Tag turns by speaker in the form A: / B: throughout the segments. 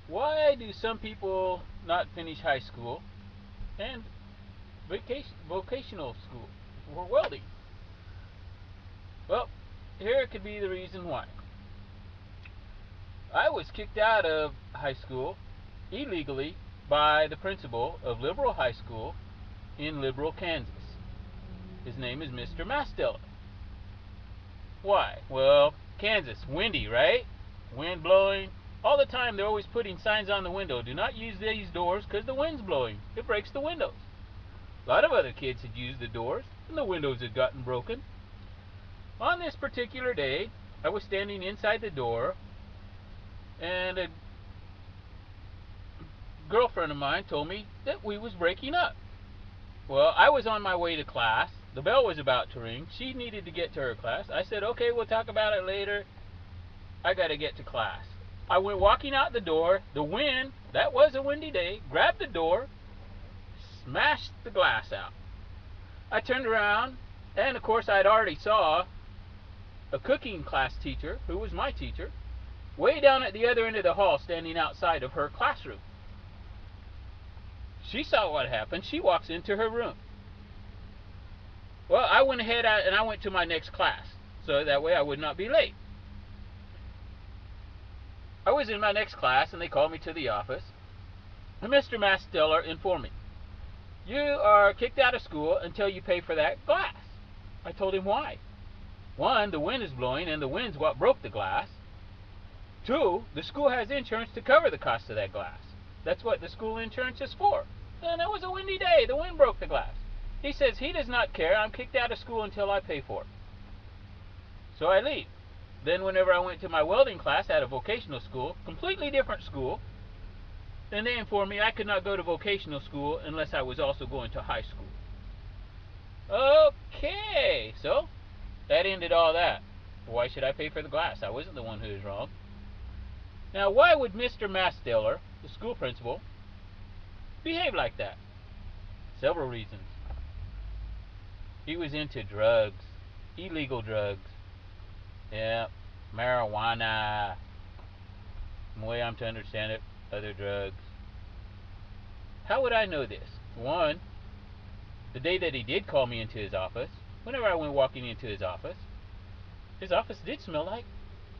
A: Why do some people not finish high school and vocational school for welding? Well, here could be the reason why. I was kicked out of high school illegally by the principal of Liberal High School in Liberal, Kansas. His name is Mr. Masteller. Why? Well, Kansas, windy, right? Wind blowing. All the time they're always putting signs on the window. Do not use these doors because the wind's blowing. It breaks the windows. A lot of other kids had used the doors and the windows had gotten broken. On this particular day, I was standing inside the door and a girlfriend of mine told me that we was breaking up. Well, I was on my way to class. The bell was about to ring. She needed to get to her class. I said, okay, we'll talk about it later. I got to get to class. I went walking out the door. The wind, that was a windy day, grabbed the door, smashed the glass out. I turned around, and of course I'd already saw a cooking class teacher, who was my teacher, way down at the other end of the hall standing outside of her classroom. She saw what happened. She walks into her room. Well, I went ahead and I went to my next class, so that way I would not be late. I was in my next class, and they called me to the office, and Mr. Masteller informed me, you are kicked out of school until you pay for that glass. I told him why. One, the wind is blowing, and the wind's what broke the glass. Two, the school has insurance to cover the cost of that glass. That's what the school insurance is for. And it was a windy day. The wind broke the glass. He says he does not care. I'm kicked out of school until I pay for it. So I leave. Then whenever I went to my welding class at a vocational school, completely different school, then they informed me I could not go to vocational school unless I was also going to high school. Okay, so that ended all that. Why should I pay for the glass? I wasn't the one who was wrong. Now, why would Mr. Masteller, the school principal, behave like that? Several reasons. He was into drugs, illegal drugs. Yeah, marijuana. The way I'm to understand it, other drugs. How would I know this? One, the day that he did call me into his office, whenever I went walking into his office did smell like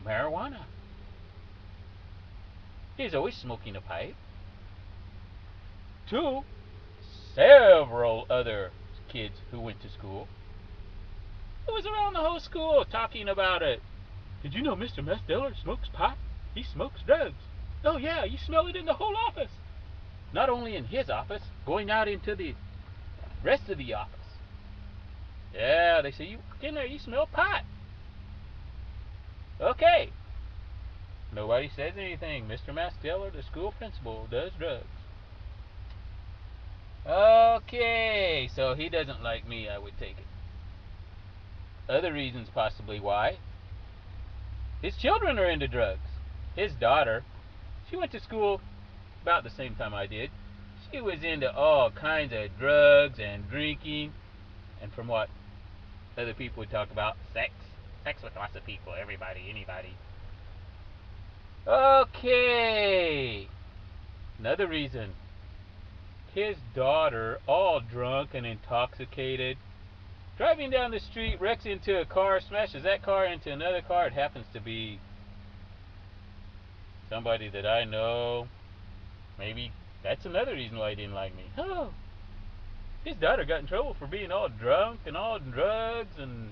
A: marijuana. He's always smoking a pipe. Two, several other kids who went to school. It was around the whole school talking about it. Did you know Mr. Masteller smokes pot? He smokes drugs. Oh yeah, you smell it in the whole office. Not only in his office, going out into the rest of the office. Yeah, they say, you walk in there, you smell pot. Okay. Nobody says anything. Mr. Masteller, the school principal, does drugs. Okay, so he doesn't like me, I would take it. Other reasons possibly why. His children are into drugs. His daughter, she went to school about the same time I did. She was into all kinds of drugs and drinking, and from what other people would talk about, sex. Sex with lots of people, everybody, anybody. Okay. Another reason. His daughter, all drunk and intoxicated, driving down the street, wrecks into a car, smashes that car into another car. It happens to be somebody that I know. Maybe that's another reason why he didn't like me. Oh, his daughter got in trouble for being all drunk and all drugs and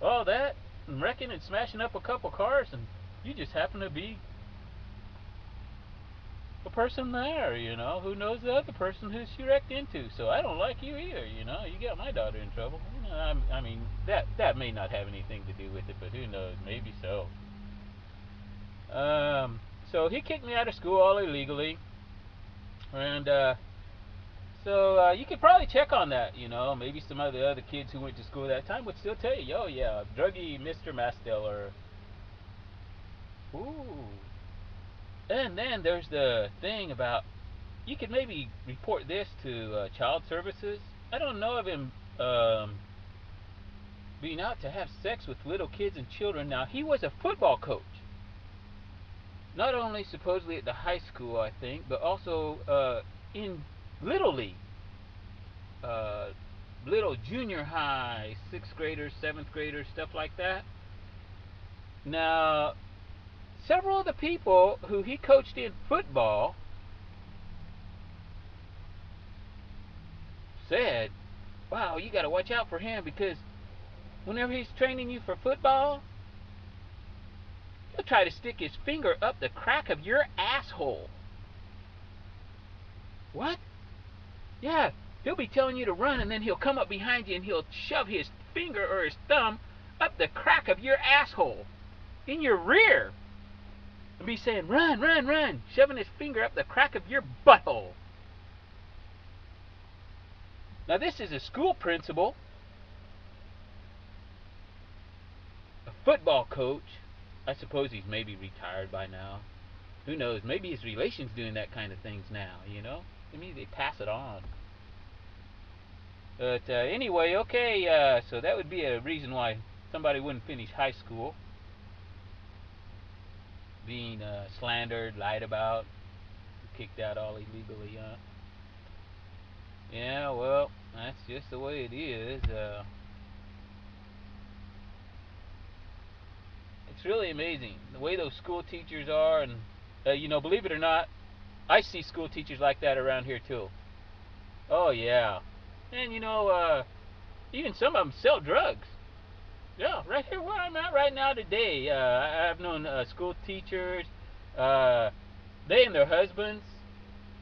A: all that, and wrecking and smashing up a couple cars, and you just happen to be a person there, who knows the other person who she wrecked into. So I don't like you either, You got my daughter in trouble. I mean, that may not have anything to do with it, but who knows? Maybe so. So he kicked me out of school all illegally, and so you could probably check on that. Maybe some of the other kids who went to school that time would still tell you, oh yeah, druggy Mr. Masteller. Ooh. And then there's the thing about, you could maybe report this to child services. I don't know of him being out to have sex with little kids and children. Now, he was a football coach. not only supposedly at the high school, I think, but also in Little League. Uh, little junior high, 6th graders, 7th graders, stuff like that. Now, several of the people who he coached in football said, wow, you got to watch out for him because whenever he's training you for football, he'll try to stick his finger up the crack of your asshole. What? Yeah, he'll be telling you to run and then he'll come up behind you and he'll shove his finger or his thumb up the crack of your asshole in your rear and be saying, run, run, run, shoving his finger up the crack of your butthole. Now this is a school principal, a football coach. I suppose he's maybe retired by now. Who knows? Maybe his relation's doing that kind of things now, you know? I mean, they pass it on. But anyway, okay, so that would be a reason why somebody wouldn't finish high school. Being slandered, lied about, kicked out all illegally, huh? Yeah, well, that's just the way it is. It's really amazing the way those school teachers are, and you know, believe it or not, I see school teachers like that around here too. Oh yeah, and you know, even some of them sell drugs. Yeah, right here where I'm at right now today, I've known school teachers, they and their husbands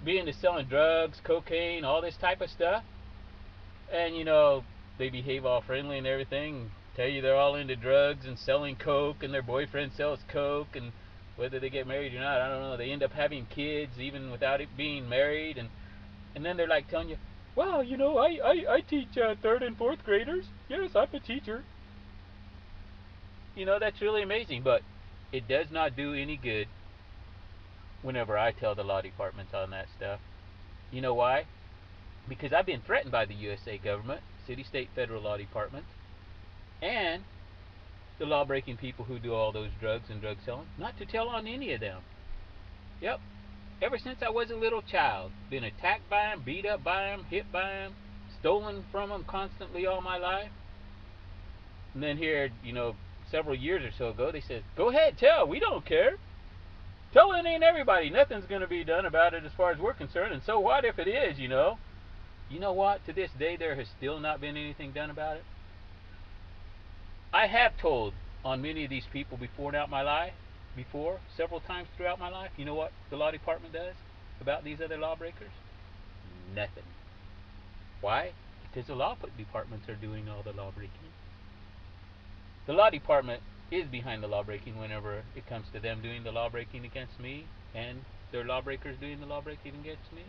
A: being to selling drugs, cocaine, all this type of stuff. And you know, they behave all friendly and everything, tell you they're all into drugs and selling coke, and their boyfriend sells coke, and whether they get married or not, I don't know, they end up having kids even without it being married, and then they're like telling you, well, you know, I teach 3rd and 4th graders. Yes, I'm a teacher. You know, that's really amazing, but it does not do any good whenever I tell the law departments on that stuff. You know why? Because I've been threatened by the USA government, city, state, federal law departments, and the law-breaking people who do all those drugs and drug selling, not to tell on any of them. Yep. Ever since I was a little child, been attacked by them, beat up by them, hit by them, stolen from them constantly all my life. And then here, you know, several years or so ago, they said, go ahead, tell, we don't care. Tell it ain't everybody, nothing's going to be done about it as far as we're concerned, and so what if it is, you know? You know what? To this day, there has still not been anything done about it. I have told on many of these people before several times throughout my life, you know what the law department does about these other lawbreakers? Nothing. Why? Because the law departments are doing all the law breaking. The law department is behind the law breaking whenever it comes to them doing the law breaking against me, and their lawbreakers doing the law breaking against me.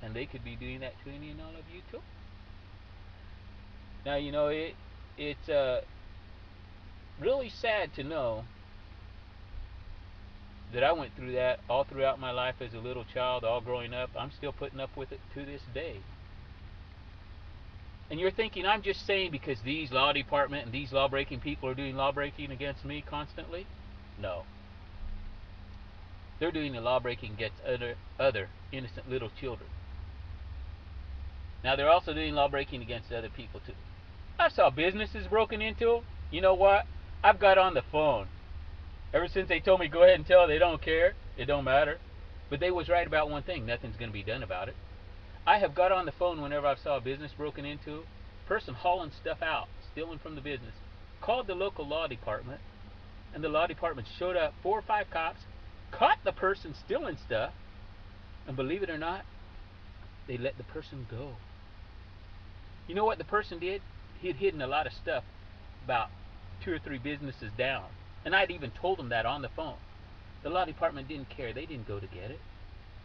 A: And they could be doing that to any and all of you too. Now, you know, it's really sad to know that I went through that all throughout my life as a little child, all growing up. I'm still putting up with it to this day. And you're thinking I'm just saying because these law department and these law-breaking people are doing law-breaking against me constantly? No. They're doing the law-breaking against other innocent little children. Now, they're also doing law-breaking against other people, too. I saw businesses broken into. You know what? I've got on the phone. Ever since they told me go ahead and tell, they don't care. It don't matter. But they was right about one thing. Nothing's going to be done about it. I have got on the phone whenever I saw a business broken into. Person hauling stuff out, stealing from the business. Called the local law department. And the law department showed up, 4 or 5 cops. Caught the person stealing stuff. And believe it or not, they let the person go. You know what the person did? He had hidden a lot of stuff about 2 or 3 businesses down. And I'd even told him that on the phone. The law department didn't care. They didn't go to get it.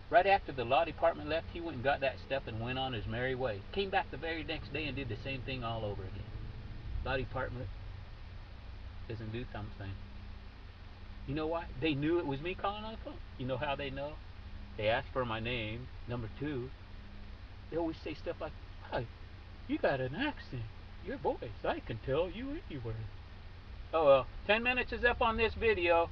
A: Right after the law department left, he went and got that stuff and went on his merry way. Came back the very next day and did the same thing all over again. Law department doesn't do something. You know why? They knew it was me calling on the phone. You know how they know? They asked for my name. Number 2, they always say stuff like, "Hi, you got an accent. Your voice, I can tell you anywhere." Oh well, 10 minutes is up on this video.